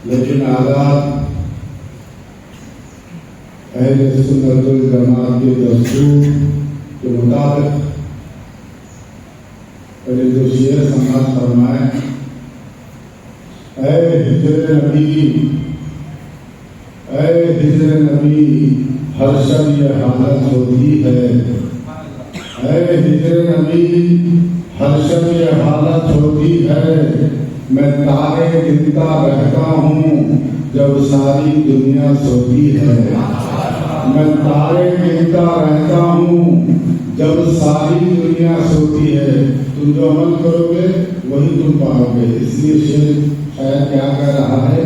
لیکن آزاد اہل سنت والجماعت کے دستور کے مطابق پہلے جو شعر سماعت فرمائیں، اے ہجر نبی، اے ہجر نبی، ہر شب یہ حالت ہوتی ہے، اے ہجر نبی، ہر شب یہ حالت ہوتی ہے، میں تارے گنتا رہتا ہوں جب ساری دنیا سوتی ہے، میں تارے گنتا رہتا ہوں جب ساری دنیا سوتی ہے۔ تم جو عمل کرو گے وہی تم پاؤ گے۔ اس لیے شعر شاید کیا کہہ رہا ہے،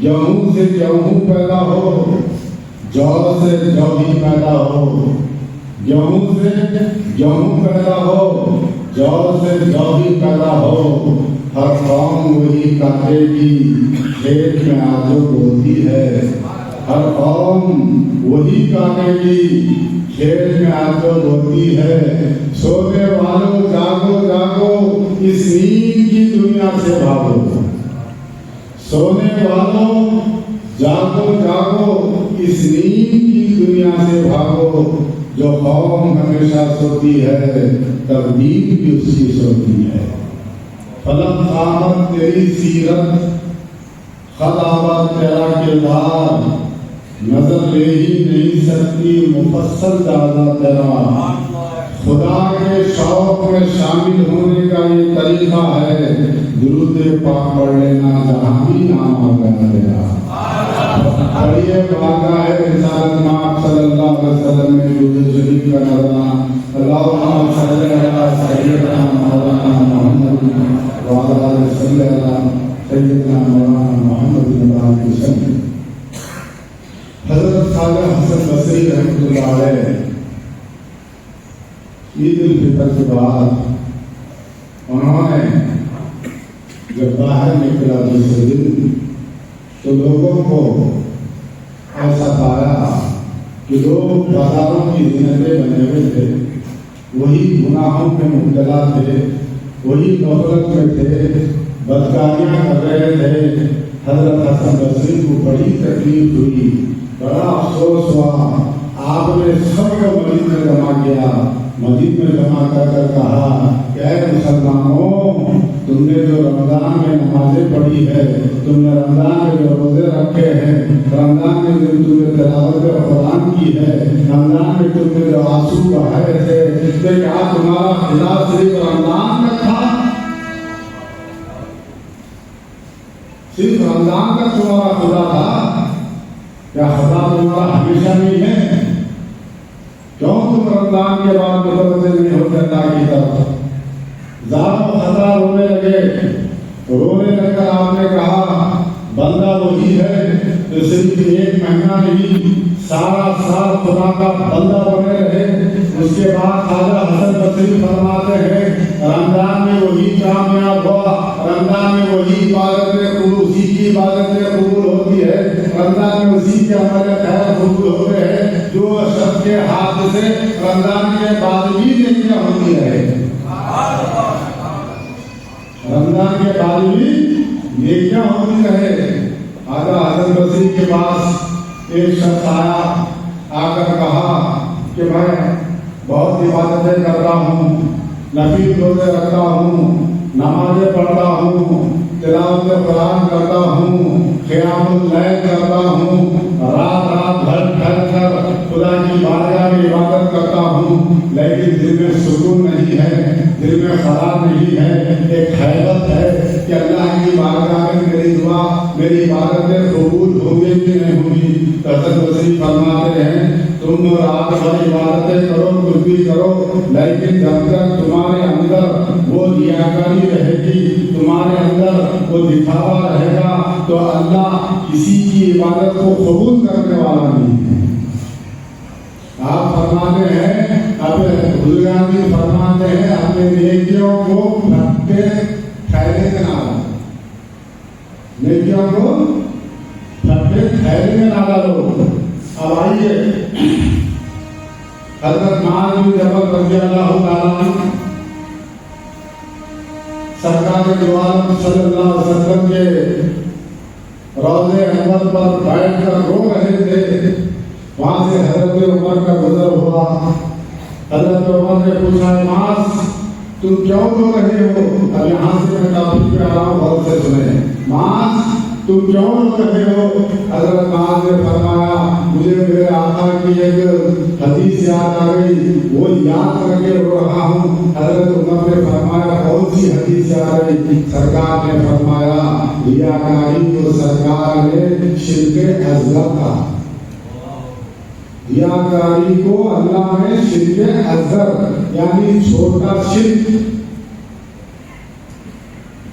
گیہوں سے گیہوں پیدا ہو، جو سے جو ہی پیدا ہو، گیہوں سے گیہوں پیدا ہو، جو سے جو ہی پیدا ہو، ہر قوم وہی کاٹے گی کھیت میں آجو بولتی ہے، ہر قوم وہی کاٹے گی کھیت میں آجو بولتی ہے۔ سونے والوں جاگو جاگو اس نیند کی دنیا سے بھاگو، سونے والوں جاگو جاگو اس نیند کی دنیا سے بھاگو، جو قوم ہمیشہ سوتی ہے تقدیر بھی اس کی سوتی ہے۔ فلک قامت تیری سیرت، خط آباد تیرا کردار، نظر لے ہی نہیں سکتی مفصل دادا تیرا۔ خدا کے شوق میں شامل ہونے کا یہ طریقہ ہے، درود پاک پڑھ لینا جہاں بھی نام آ گیا تیرا۔ پڑھیے بارگاہ رسالت مآب صلی اللہ علیہ وسلم میں درود شریف کا نظرانہ۔ اللہم صلی علی سیدنا مولانا محمد وعلی آلہ صلی علی سیدنا مولانا محمد وعلی وسلم۔ حضرت خواجہ حسن بصری رحمۃ اللہ علیہ عید الفطر کے بعد انہوں نے جب باہر نکلا دوسرے دن تو لوگوں کو ایسا پایا کہ لوگ بازاروں کی زینتیں بنے ہوئے تھے، وہی گناہوں میں مبتلا تھے، وہی غفلت میں تھے، بدکاریاں کر رہے تھے۔ حضرت حسن بصری کو بڑی تکلیف ہوئی، بڑا افسوس ہوا۔ آپ نے سب کو مسجد میں جمع کیا، مسجد میں جمع کر کر کہا کہ اے مسلمانوں، تم نے جو رمضان میں نمازیں پڑھی ہے، تم نے رمضان میں جو روزے رکھے ہیں، رمضان میں جو تم نے تلاوت قرآن کی ہے، رمضان میں تم نے جو آنسو بہائے تھے، کیا تمہارا خدا صرف رمضان میں تھا؟ صرف رمضان کا تمہارا خدا تھا؟ کیا خدا تمہارا ہمیشہ نہیں ہے؟ کیوں تم رمضان کے بعد متوجہ نہیں ہوتے اللہ کی طرف؟ ذات و خطا رونے لگے، رونے لگ کر آپ نے کہا بندہ وہی ہے جو صرف ایک مہینہ نہیں سارا سال خدا کا بندہ بنے رہے۔ اس کے بعد خواجہ حسن بصری فرماتے ہیں رمضان میں وہی کامیاب ہوا، رمضان میں وہی عبادتیں قبول، اسی کی عبادتیں قبول ہوتی ہے، رمضان میں اسی کے عمل خیر قبول ہوتے ہیں جو شخص کے ہاتھ سے رمضان کے بعد بھی نیکیاں ہوتی ہے، رمضان کے بعد بھی نیکیاں ہوتی رہے۔ خواجہ حسن بصری کے پاس ایک شخص آیا، آ کر کہا کہ میں بہت عبادتیں کرتا ہوں، نفل روزے رکھتا ہوں، نمازیں پڑھتا ہوں، تلاوت قرآن کرتا ہوں، قیام اللیل کرتا ہوں، رات رات بھر ٹھہر کر خدا کی بارگاہ میں عبادت کرتا ہوں، لیکن دل میں سکون نہیں ہے، دل میں قرار نہیں ہے، ایک حیرت ہے کہ اللہ کی بارگاہ میں میری دعا، میری عبادتیں قبول ہوں گی کہ نہیں ہوں گی۔ حسن بصری فرماتے ہیں تم رات بھر عبادتیں کرو، کچھ بھی کرو، لیکن جب تک تمہارے اندر وہ ریاکاری رہے گی، تمہارے اندر وہ دکھاوا رہے گا، تو اللہ کسی کی عبادت کو قبول کرنے والا نہیں ہے۔ آپ فرماتے ہیں، بزرگان بھی فرماتے ہیں اپنے نیکیوں کو پھٹے تھیلے میں نہ ڈالو، نیکیوں کو پھٹے تھیلے میں نہ ڈالو۔ اب آئیے حضرت معاذ بن جبل رضی اللہ تعالیٰ عنہ سرکار دو عالم صلی اللہ علیہ وسلم کے روضے انور پر بیٹھ کر رو رہے تھے. وہاں سے حضرت عمر کا گزر ہوا. حضرت عمر نے پوچھا نماز تم کیوں رو رہے ہو؟ اب یہاں سے میں ٹاپک پہ آ رہا ہوں، غور سے سنیں. معاذ تم کیوں رو رہے ہو؟ حضرت معاذ نے فرمایا مجھے میرے آقا کی ایک حدیث یاد آ گئی، وہ یاد کر کے رو رہا ہوں. حضرت عمر نے فرمایا کون سی حدیث یاد آئی؟ سرکار نے فرمایا ریاکاری کو سرکار نے شرک اصغر کہا. ریاکاری کو اللہ نے شرک اصغر یعنی چھوٹا شرک،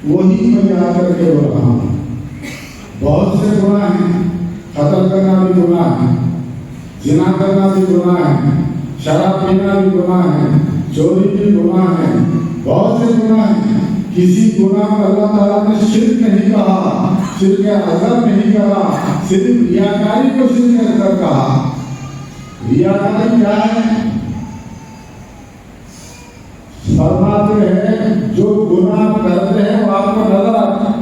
وہی میں یاد کر کے رو رہا ہوں. بہت سے گناہ ہیں، قتل کرنا بھی گناہ ہے، زنا کرنا بھی گناہ ہے، شراب پینا بھی گناہ ہے، چوری بھی گناہ ہے، بہت سے گناہ ہیں. کسی گناہ میں اللہ تعالیٰ نے شرک نہیں کہا، شرک اصغر نہیں کہا، صرف ریاکاری کو شرک اصغر کہا. ریاکاری کیا ہے؟ فرماتے ہیں جو گناہ کرتے ہیں وہ آپ کو نظر آتا ہے.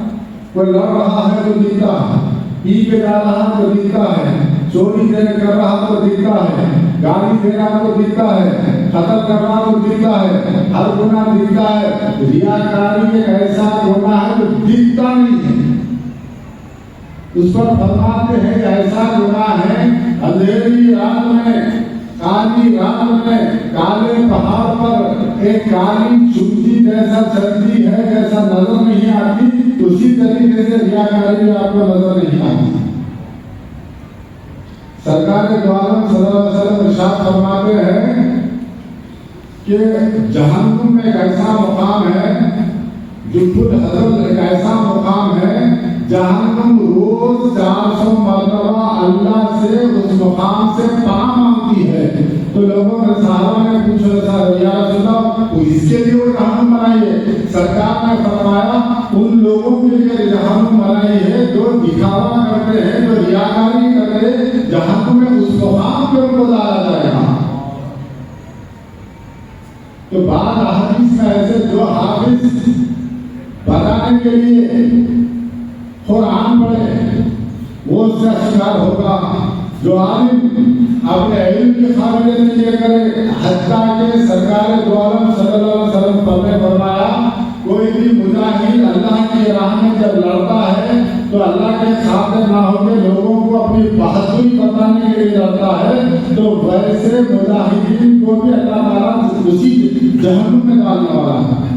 کوئی لڑ رہا ہے تو دکھتا ہے، پی کے جا رہا تو دکھتا ہے، چوری کر رہا تو دکھتا ہے، گالی دے رہا تو دکھتا ہے، قتل کر رہا تو دکھتا ہے، ہر گناہ دکھتا ہے. ریاکاری ایک ایسا گناہ ہے جو دکھتا نہیں ہے. اس پر فرماتے ہیں ایسا گناہ ہے اندھیری رات میں، کالی رات میں، کالے پہاڑ پر ایک کالی چوٹی جیسا چلتی ہے، جیسا نظر نہیں آتی، اسی طریقے سے ریاکاری آپ کو نظر نہیں آتی. سرکار دو عالم صلی اللہ علیہ وسلم ارشاد فرماتے ہیں کہ جہنم میں ایک ایسا مقام ہے، جبل حضرت ایک ایسا مقام ہے جہنم روز 400 مرتبہ اللہ سے اس مقام سے پناہ مانگتی ہے. تو لوگوں نے صحابہ نے پوچھا یا رسول اللہ تو اس کے لیے وہ جہنم بنائی ہے؟ سرکار نے فرمایا ان لوگوں کے لیے جہنم بنائی ہے جو دکھاوا کرتے ہیں، جو ریاکاری کرتے ہیں، جہنم میں اس مقام پہ ان کو ڈالا جائے گا. تو بعض احادیث میں ایسے جو حافظ بتانے کے لیے قرآن پڑھے وہ اس کا شکار ہوگا، جو عالم اپنے علم کی قابلیت نہیں لے کرے. حتیٰ کہ سرکار دو عالم صلی اللہ علیہ وسلم نے فرمایا کوئی بھی مجاہد اللہ کی راہ میں جب لڑتا ہے تو اللہ کے خاطر نہ ہو کے لوگوں کو اپنی بہادری بتانے کے لیے لڑتا ہے، تو ویسے مجاہدین کو بھی اللہ تعالیٰ اسی جہنم میں ڈالنے والا ہے.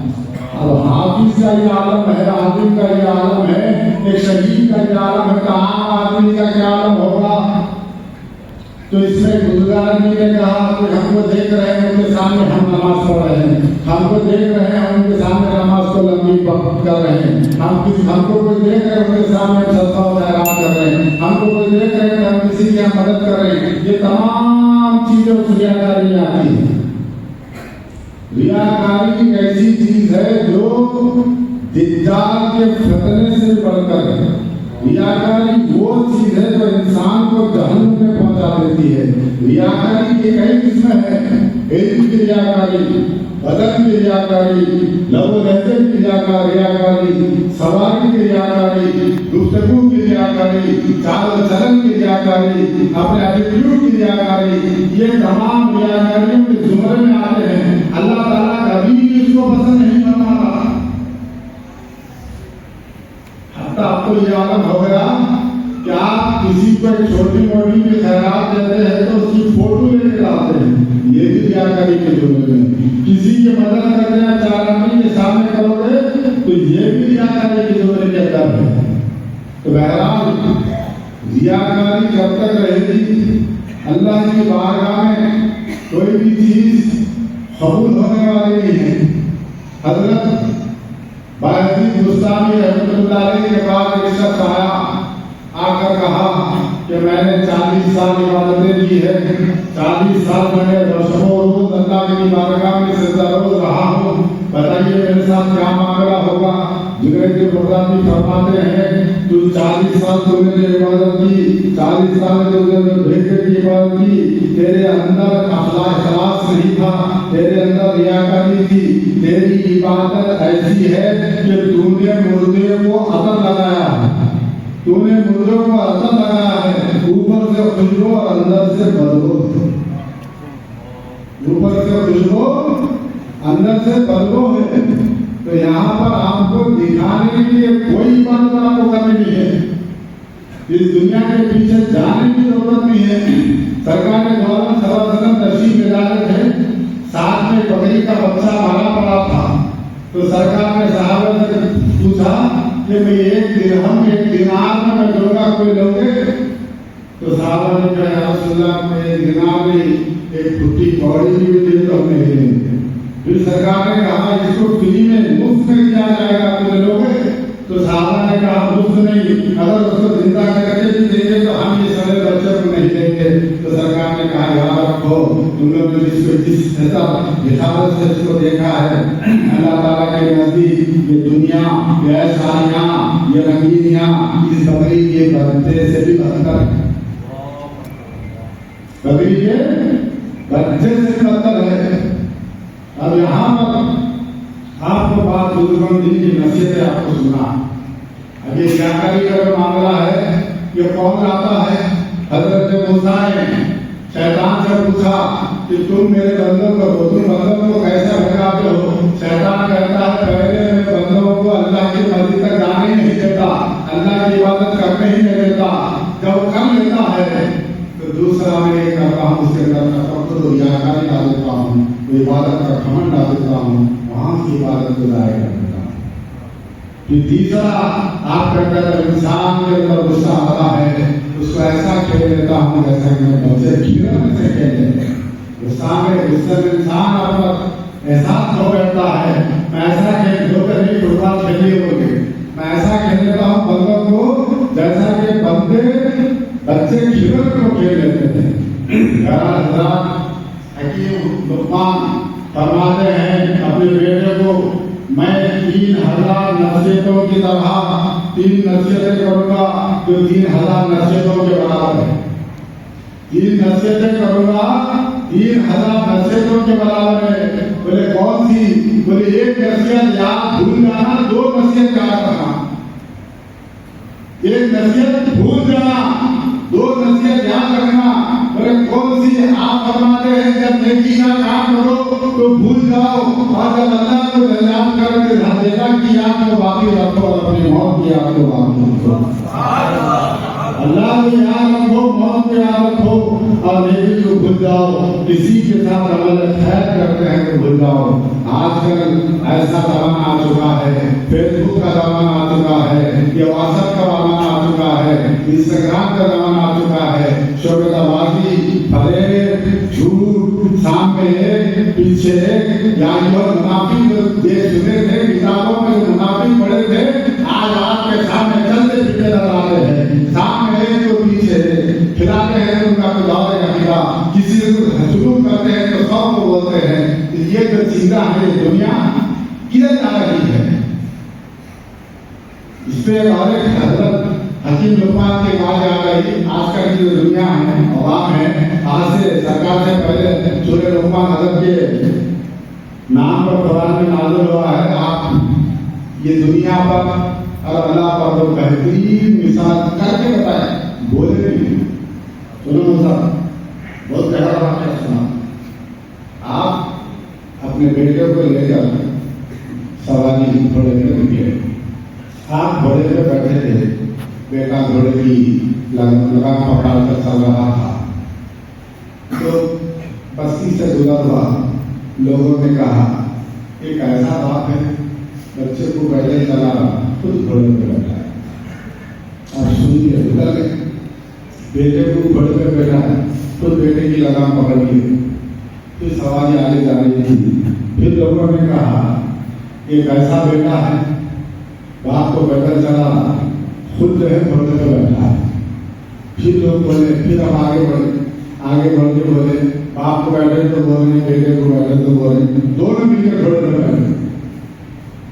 اب حافظ کا یہ عالم ہے، عالم کا یہ عالم ہے، ایک شہید کا یہ عالم ہے، تو عام آدمی کا کیا عالم ہوگا؟ تو اس میں بزرگان جی نے کہا کہ ہم کو دیکھ رہے ہیں ان کے سامنے ہم نماز پڑھ رہے ہیں، ہم کو دیکھ رہے ہیں ان کے سامنے نماز کو لمبی کر رہے ہیں، ہم کو کوئی دیکھ رہے ہیں ان کے سامنے صدقہ و خیرات کر رہے ہیں، ہم کو کوئی دیکھ رہے ہیں کہ ہم کسی کی مدد کر رہے ہیں. یہ تمام چیزیں اس ریاکاری میں آتی ہیں. ریاکاری ایک ایسی چیز ہے جو دجال کے فتنے سے بڑھ کر ہے. ریاکاری وہ چیز ہے جو انسان کو جہنم میں پہنچا دیتی ہے. ریاکاری کی کئی قسمیں ہیں، علم کی ریاکاری، بدن کی ریاکاری، لب و لہجے کی ریاکاری، سواری کی ریاکاری، گفتگو کی ریاکاری، چال و چلن کی ریاکاری، اپنے ایٹیٹیوڈ کی ریاکاری. یہ تمام ریاکاریوں کے زمرے میں آتے ہیں. اللہ تعالیٰ کبھی بھی اس کو پسند نہیں فرماتا. حتیٰ آپ کو یہ عالم ہو گیا کہ آپ کسی کو ایک چھوٹی موٹی بھی خیرات دیتے ہیں تو اس کی فوٹو لے کے لاتے ہیں. یہ بھی ریاکاری کے زمرے میں. کسی کی مدد کرتے ہیں 4 آدمی کے سامنے کرو گے تو یہ بھی ریاکاری کے زمرے کے اندر ہے. تو بہرحال ریاکاری جب تک رہے گی اللہ کی بارگاہ میں کوئی بھی چیز قبول ہونے والی نہیں ہے. حضرت باحدیث بستانی رحمۃ اللہ علیہ کے بعد ایک شخص آ کر کہا کہ میں نے 40 سال عبادتیں کی ہے، 40 سال میں نے روز اللہ کی بارگاہ میں سجدہ روز رہا ہوں، بتائیے میرے ساتھ کیا معاملہ ہوگا؟ جنید بغدادی فرماتے ہیں تو 40 سال تم نے عبادت کی، 40 سال تم نے بھیجنے کی عبادت کی، تیرے اندر اخلاص نہیں تھا، تیرے اندر ریاکاری تھی، تیری عبادت ایسی ہے کہ تم نے مردے کو عطر لگایا ہے. تو نے مردوں کو عطر لگایا ہے، اوپر سے خوشبو اور اندر سے بدبو، اوپر سے خوشبو اندر سے بدبو ہے۔ تو یہاں پر آپ کو دکھانے کے لیے کوئی بات آپ کو کرنی نہیں ہے، اس دنیا کے پیچھے جانے کی ضرورت نہیں ہے۔ سرکار کے دوران صلی اللہ علیہ وسلم تشریف لے جاتے تھے، ساتھ میں بکری کا بچہ مارا پڑا تھا، تو سرکار نے صحابہ سے پوچھا کہ میں ایک درہم ایک دینار میں دوں گا، کوئی لو گے؟ تو صحابہ نے کہا یا رسول اللہ میں دینار نہیں، ایک پھٹی کوڑی بھی دے تو ہم نہیں لیں گے۔ پھر سرکار نے کہا اس کو فری میں مفت میں دیا جائے گا، تو لو گے؟ تو صحابہ نے کہا مفت نہیں، اگر اس کو زندہ کر کے بھی دیں گے تو ہم یہ سارے بچے کو نہیں دیں گے۔ تو سرکار نے کہا یاد رکھو تم لوگ نے جس کو جس حساب سے اس کو دیکھا ہے، اللہ تعالیٰ کے نزدیک یہ دنیا، یہ ایشاریاں، یہ رنگینیاں اس بکری کے بچے سے بھی بدتر ہے، بکری کے بچے سے بدتر ہے۔ اب یہاں پر آپ کو بات بزرگوں دین کی نصیحتیں آپ کو سنا۔ اب یہ جانکاری کا جو معاملہ ہے یہ کون لاتا ہے؟ حضرت موسیٰ نے شیطان سے پوچھا کہ تم میرے بندوں کو کیسے بھگاتے ہو؟ شیطان کہتا ہے پہلے میں بندوں کو اللہ کی مرضی تک جانے نہیں دیتا، اللہ کی عبادت کرنے ہی نہیں دیتا، جب کر لیتا ہے تو دوسرا میں یہ کرتا ہوں، اس کے اندر تفکر و ریاکاری ڈال دیتا ہوں، عبادت کا گھمنڈ ڈال دیتا ہوں، وہاں کی عبادت کو ضائع کر دیتا ہوں۔ پھر تیسرا آپ کا اگر انسان کے اندر غصہ آتا ہے اس کو ایسا کھیل دیتا ہوں جیسا کہ میں بچے کھیلنے سے کھیل دیتے ہیں۔ غصہ میں انسان اپنا احساس ہو بیٹھتا ہے، میں ایسا کھیل دو کر فٹ بال کھیلیے ہوگے، میں ایسا کھیل دیتا ہوں بندوں کو جیسا کہ بندے بچے کھیلنے کو کھیل لیتے تھے۔ حضرات حکیم لقمان فرماتے ہیں اپنے بیٹے کو میں 3000 نصیحتوں کی طرح 3 نصیحتیں کروں گا جو 3000 نصیحتوں کے برابر ہے۔ 3 نصیحتیں کروں گا 3000 نصیحتوں کے برابر ہے۔ بولے کون سی؟ بولے ایک نصیحت یاد بھول جانا، 2 نصیحت یاد رکھنا۔ ایک نصیحت بھول جانا، 2 نصیحت یاد رکھنا۔ بولے کون سی؟ آپ فرماتے ہیں جب نیکی کا کام کرو تو بھول جاؤ، اور جب اللہ کو یاد کر کے دیکھا کی یاد کو باقی رکھو اور اپنی موت کی یاد کو باقی رکھو۔ اللہ کو یاد رکھو، موت کو یاد رکھو، اور نیکی کو بھول جاؤ۔ کسی کے ساتھ عمل خیر کرتے ہیں تو بھول جاؤ۔ آج کل ایسا زمانہ آ چکا ہے، فیس بک کا زمانہ آ چکا ہے، یہ واٹسپ کا زمانہ آ چکا ہے، انسٹاگرام کا زمانہ آ چکا ہے، شوکت بازی، فریب، جھوٹ، سامنے ایک پیچھے ایک، یعنی اور منافق یہ سنے تھے کتابوں میں جو منافق پڑے تھے آج آپ کے سامنے چلتے پھرتے نظر آتے ہیں، سامنے ایک تو پیچھے ایک، کھلاتے ہیں ان کا تو دعوے کا کھلا، کسی کو سلوک کرتے ہیں تو سب کو بولتے ہیں۔ یہ جو چیزیں ہے دنیا کدھر جا رہی ہے؟ اس پہ اور ایک حضرت حکیم لقمان کی بات آ گئی۔ آج کل کی جو دنیا ہے عوام ہے، آج سے سرکار سے پہلے سورہ لقمان حضرت کے نام پر قرآن میں نازل ہوا ہے۔ آپ یہ دنیا پر اور اللہ پر تو بہترین مثال کر کے بتائیں، بولے نہیں۔ سنو صاحب بہت گہرا واقعہ سنا۔ آپ اپنے بیٹے کو لے کر سواری گھوڑے پہ نکلے، آپ گھوڑے پہ بیٹھے تھے، بیٹا گھوڑے کی لگام پکڑ کر چل رہا تھا، تو بستی سے گزر ہوا، لوگوں نے کہا ایک ایسا باپ ہے بچے کو پیدل چلا رہا، خود گھوڑے پہ بیٹھا ہے۔ آپ سنیے، گزر گئے، بیٹے کو گھوڑے پہ بیٹھا ہے، خود بیٹے کی لگام پکڑ لی، پھر سواری آگے جا رہی تھی۔ پھر لوگوں نے کہا ایک ایسا بیٹا ہے باپ کو پیدل چلا رہا، خود جو ہے گھوڑے پہ بیٹھا ہے۔ پھر لوگ بولے، پھر ہم آگے بڑھ کے بولے باپ کو بیٹھے تو بول رہے، بیٹے کو بیٹھے تو بول رہے، دونوں مل کے گھوڑے پہ بیٹھے۔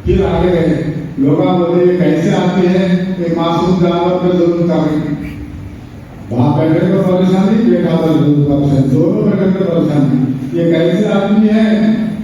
پھر آگے گئے، لوگ بولے یہ کیسے آتی ہے ایک معصوم جانور پہ ظلم کر رہی، وہاں بیٹھے کو پریشانی، بیٹا پر ظلم کر رہے، دونوں بیٹھے کو پریشانی، یہ کیسے آدمی ہے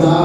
4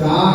4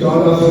1400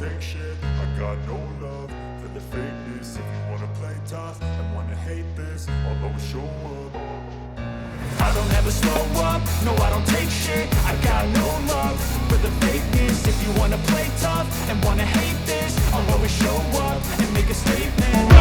Take shit, I got no love for the fakeness. If you wanna play tough and wanna hate this, I'll always show up. I don't ever slow up, no I don't take shit. I got no love for the fakeness. If you wanna play tough and wanna hate this, I'll always show up and make a statement.